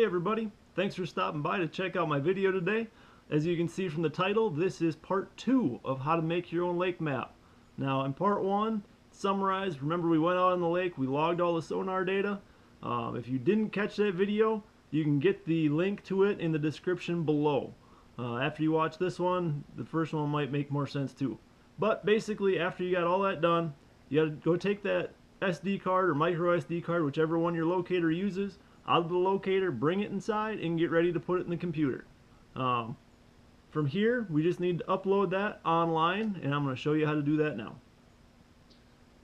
everybody, thanks for stopping by to check out my video today. As you can see from the title, this is part 2 of how to make your own lake map. Now in part 1, summarized, remember we went out on the lake, we logged all the sonar data. If you didn't catch that video, you can get the link to it in the description below. After you watch this one, the first one might make more sense too. But basically, after you got all that done, you gotta go take that SD card or micro SD card, whichever one your locator uses, out of the locator, bring it inside, and get ready to put it in the computer. From here, we just need to upload that online, and I'm going to show you how to do that now.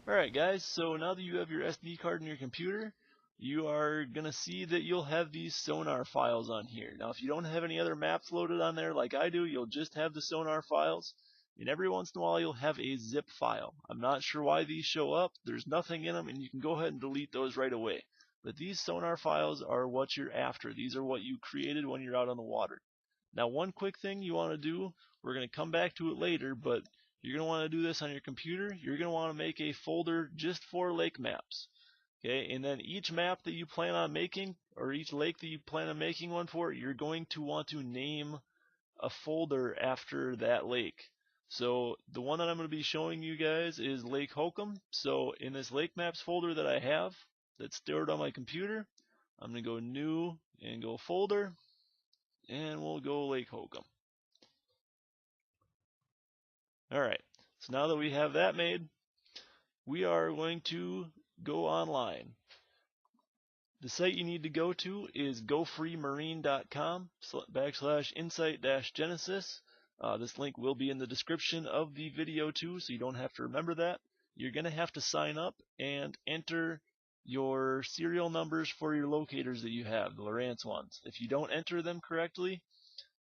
Alright guys, so now that you have your SD card in your computer, you are going to see that you'll have these Sonar files on here. Now if you don't have any other maps loaded on there like I do, you'll just have the Sonar files, and every once in a while you'll have a zip file. I'm not sure why these show up, there's nothing in them, and you can go ahead and delete those right away. But these Sonar files are what you're after. These are what you created when you're out on the water. Now one quick thing you want to do, we're going to come back to it later, but you're going to want to do this on your computer. You're going to want to make a folder just for lake maps. Okay, and then each map that you plan on making, or each lake that you plan on making one for, you're going to want to name a folder after that lake. So the one that I'm going to be showing you guys is Lake Holcomb. So in this lake maps folder that I have that's stored on my computer, I'm going to go new and go folder, and we'll go Lake Holcomb. Alright, so now that we have that made, we are going to go online. The site you need to go to is gofreemarine.com/insight-genesis. This link will be in the description of the video too, so you don't have to remember that. You're going to have to sign up and enter your serial numbers for your locators that you have, the Lowrance ones. If you don't enter them correctly,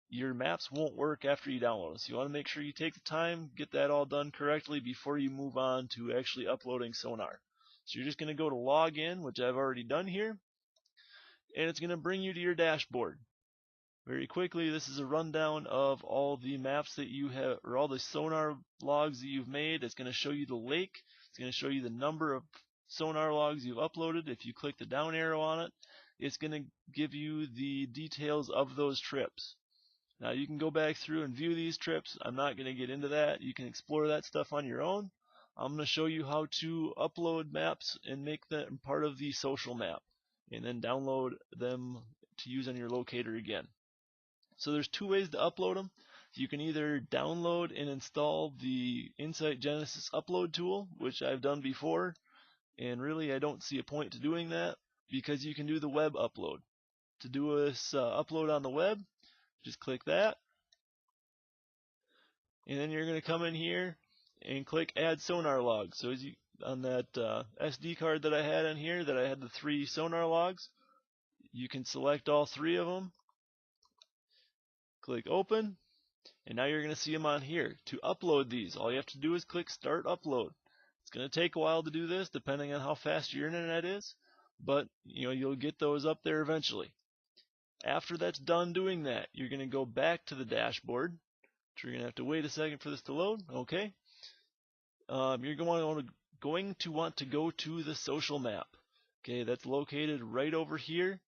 your maps won't work after you download them. So you want to make sure you take the time, get that all done correctly before you move on to actually uploading Sonar. So you're just going to go to login, which I've already done here, and it's going to bring you to your dashboard. Very quickly, this is a rundown of all the maps that you have, or all the Sonar logs that you've made. It's going to show you the lake. It's going to show you the number of Sonar logs you've uploaded. If you click the down arrow on it, it's going to give you the details of those trips. Now you can go back through and view these trips. I'm not going to get into that. You can explore that stuff on your own. I'm going to show you how to upload maps and make them part of the social map, and then download them to use on your locator again. So there's two ways to upload them. You can either download and install the Insight Genesis upload tool, which I've done before, and really I don't see a point to doing that because you can do the web upload. To do this upload on the web, just click that, and then you're going to come in here and click add sonar logs. So as you on that SD card that I had in here, that I had the 3 sonar logs, you can select all 3 of them, click open, and now you're going to see them on here. To upload these, all you have to do is click start upload. It's going to take a while to do this depending on how fast your internet is, but you'll get those up there eventually. After that's done doing that, you're going to go back to the dashboard. So you're going to have to wait a second for this to load. Okay. You're going to want to go to the social map. Okay, that's located right over here.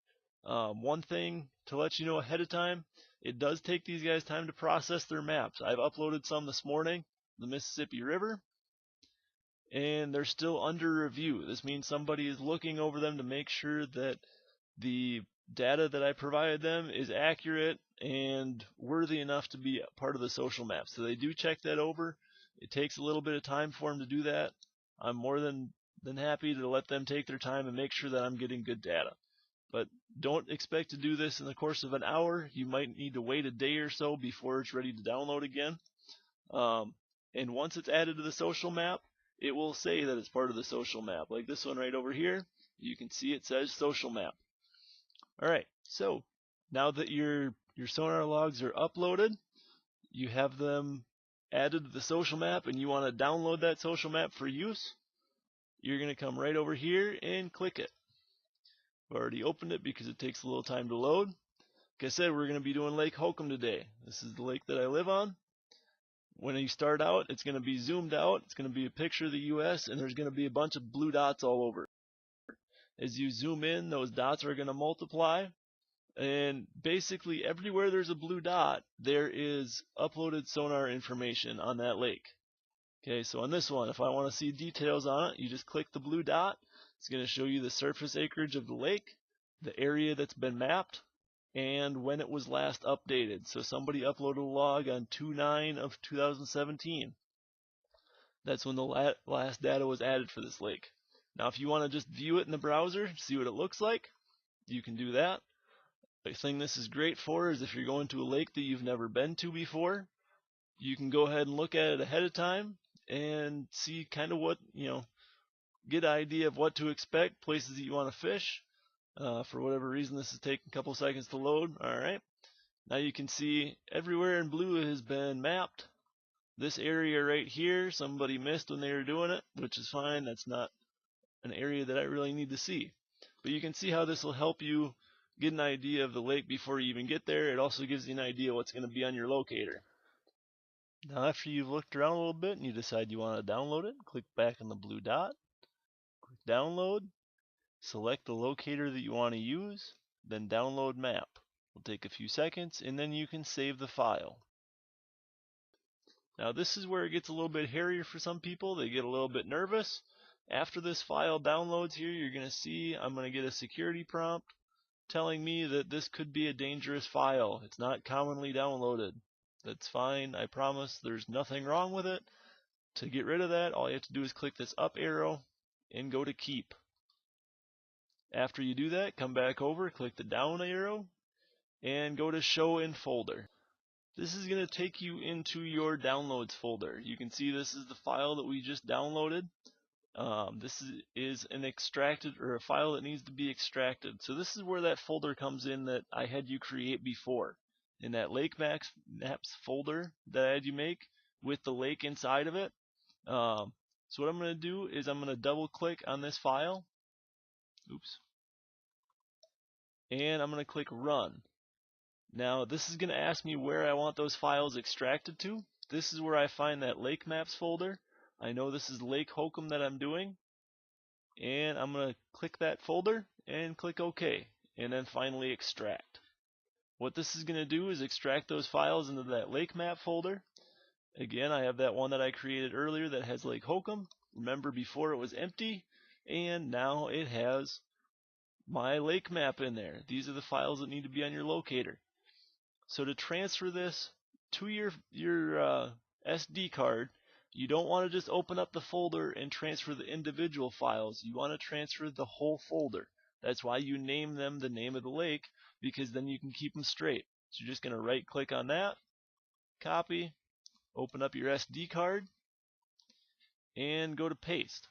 One thing to let you know ahead of time, it does take these guys time to process their maps. I've uploaded some this morning, the Mississippi River, and they're still under review. This means somebody is looking over them to make sure that the data that I provided them is accurate and worthy enough to be part of the social map. So they do check that over. It takes a little bit of time for them to do that. I'm more than happy to let them take their time and make sure that I'm getting good data. But don't expect to do this in the course of an hour. You might need to wait a day or so before it's ready to download again. And once it's added to the social map, it will say that it's part of the social map. Like this one right over here, you can see it says social map. Alright, so now that your sonar logs are uploaded, you have them added to the social map, and you want to download that social map for use, you're going to come right over here and click it. I've already opened it because it takes a little time to load. Like I said, we're going to be doing Lake Holcomb today. This is the lake that I live on. When you start out, it's going to be zoomed out. It's going to be a picture of the U.S., and there's going to be a bunch of blue dots all over. As you zoom in, those dots are going to multiply, And basically everywhere there's a blue dot, there is uploaded sonar information on that lake. Okay, so on this one, if I want to see details on it, you just click the blue dot. It's going to show you the surface acreage of the lake, the area that's been mapped, and when it was last updated. So somebody uploaded a log on 2/9 of 2017. That's when the last data was added for this lake. Now if you want to just view it in the browser, see what it looks like, you can do that. The thing this is great for is if you're going to a lake that you've never been to before, you can go ahead and look at it ahead of time and see kind of what, get an idea of what to expect, places that you want to fish. For whatever reason, this is taking a couple seconds to load. All right. Now you can see everywhere in blue has been mapped. This area right here, somebody missed when they were doing it, which is fine. That's not an area that I really need to see. But you can see how this will help you get an idea of the lake before you even get there. It also gives you an idea what's going to be on your locator. Now after you've looked around a little bit and you decide you want to download it, click back on the blue dot, click download, select the locator that you want to use, then download map. It'll take a few seconds and then you can save the file. Now this is where it gets a little bit hairier for some people. They get a little bit nervous. After this file downloads here, you're going to see I'm going to get a security prompt telling me that this could be a dangerous file. It's not commonly downloaded. That's fine. I promise there's nothing wrong with it. To get rid of that, all you have to do is click this up arrow and go to keep. After you do that, come back over, click the down arrow, and go to show in folder. This is going to take you into your downloads folder. You can see this is the file that we just downloaded. This is an extracted or a file that needs to be extracted. So this is where that folder comes in that I had you create before. In that Lake Maps folder that I had you make with the lake inside of it. So what I'm going to do is I'm going to double click on this file. Oops. And I'm going to click run. Now this is going to ask me where I want those files extracted to. This is where I find that Lake Maps folder. I know this is Lake Holcomb that I'm doing. And I'm going to click that folder and click OK. And then finally extract. What this is going to do is extract those files into that Lake Map folder. Again, I have that one that I created earlier that has Lake Holcomb. Remember, before it was empty, and now it has my lake map in there. These are the files that need to be on your locator. So to transfer this to your SD card, you don't want to just open up the folder and transfer the individual files. You want to transfer the whole folder. That's why you name them the name of the lake, because then you can keep them straight. So you're just going to right click on that, copy, open up your SD card, and go to paste.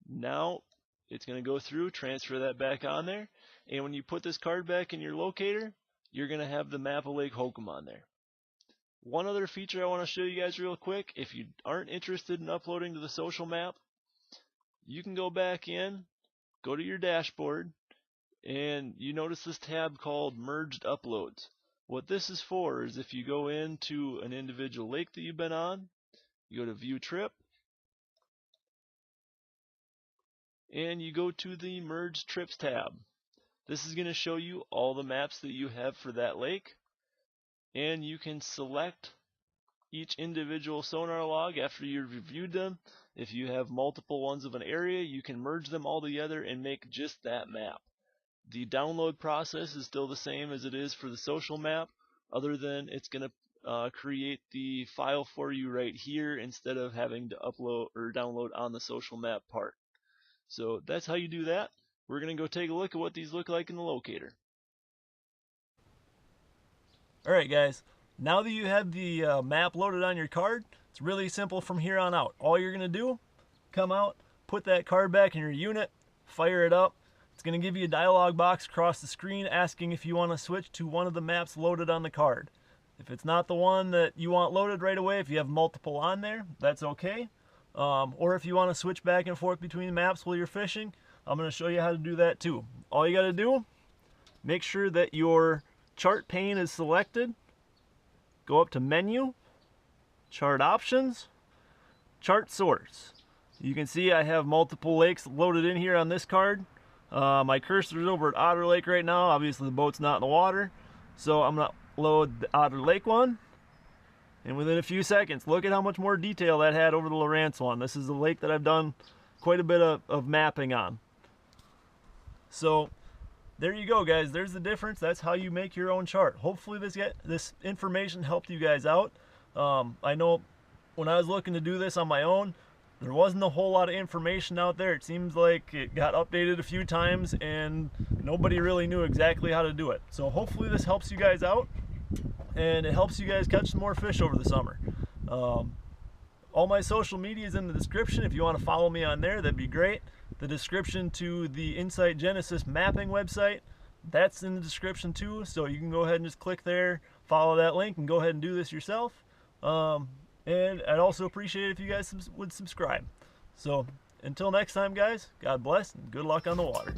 Now it's going to go through, transfer that back on there, and when you put this card back in your locator, you're going to have the map of Lake Holcomb on there. One other feature I want to show you guys real quick, if you aren't interested in uploading to the social map, you can go back in, go to your dashboard, and you notice this tab called Merged Uploads. What this is for is if you go into an individual lake that you've been on, you go to View Trip, and you go to the Merged Trips tab. This is going to show you all the maps that you have for that lake, and you can select each individual sonar log after you've reviewed them. If you have multiple ones of an area, you can merge them all together and make just that map. The download process is still the same as it is for the social map, other than it's going to create the file for you right here instead of having to upload or download on the social map part. So that's how you do that. We're going to go take a look at what these look like in the locator. Alright guys, now that you have the map loaded on your card, it's really simple from here on out. All you're going to do, come out, put that card back in your unit, fire it up. It's going to give you a dialog box across the screen asking if you want to switch to one of the maps loaded on the card. If it's not the one that you want loaded right away, if you have multiple on there, that's okay. Or if you want to switch back and forth between maps while you're fishing, I'm going to show you how to do that too. All you got to do, make sure that your chart pane is selected. Go up to Menu, Chart Options, Chart Source. You can see I have multiple lakes loaded in here on this card. My cursor's over at Otter Lake right now. Obviously the boat's not in the water, so I'm gonna load the Otter Lake one. And within a few seconds, look at how much more detail that had over the Lawrence one. This is a lake that I've done quite a bit of mapping on. So there you go, guys. There's the difference. That's how you make your own chart. Hopefully this information helped you guys out. I know when I was looking to do this on my own, there wasn't a whole lot of information out there. It seems like it got updated a few times and nobody really knew exactly how to do it. So hopefully this helps you guys out and it helps you guys catch some more fish over the summer. All my social media is in the description. If you want to follow me on there, that'd be great. The description to the Insight Genesis mapping website, that's in the description too. So you can go ahead and just click there, follow that link, and go ahead and do this yourself. And I'd also appreciate it if you guys would subscribe. So until next time, guys, God bless and good luck on the water.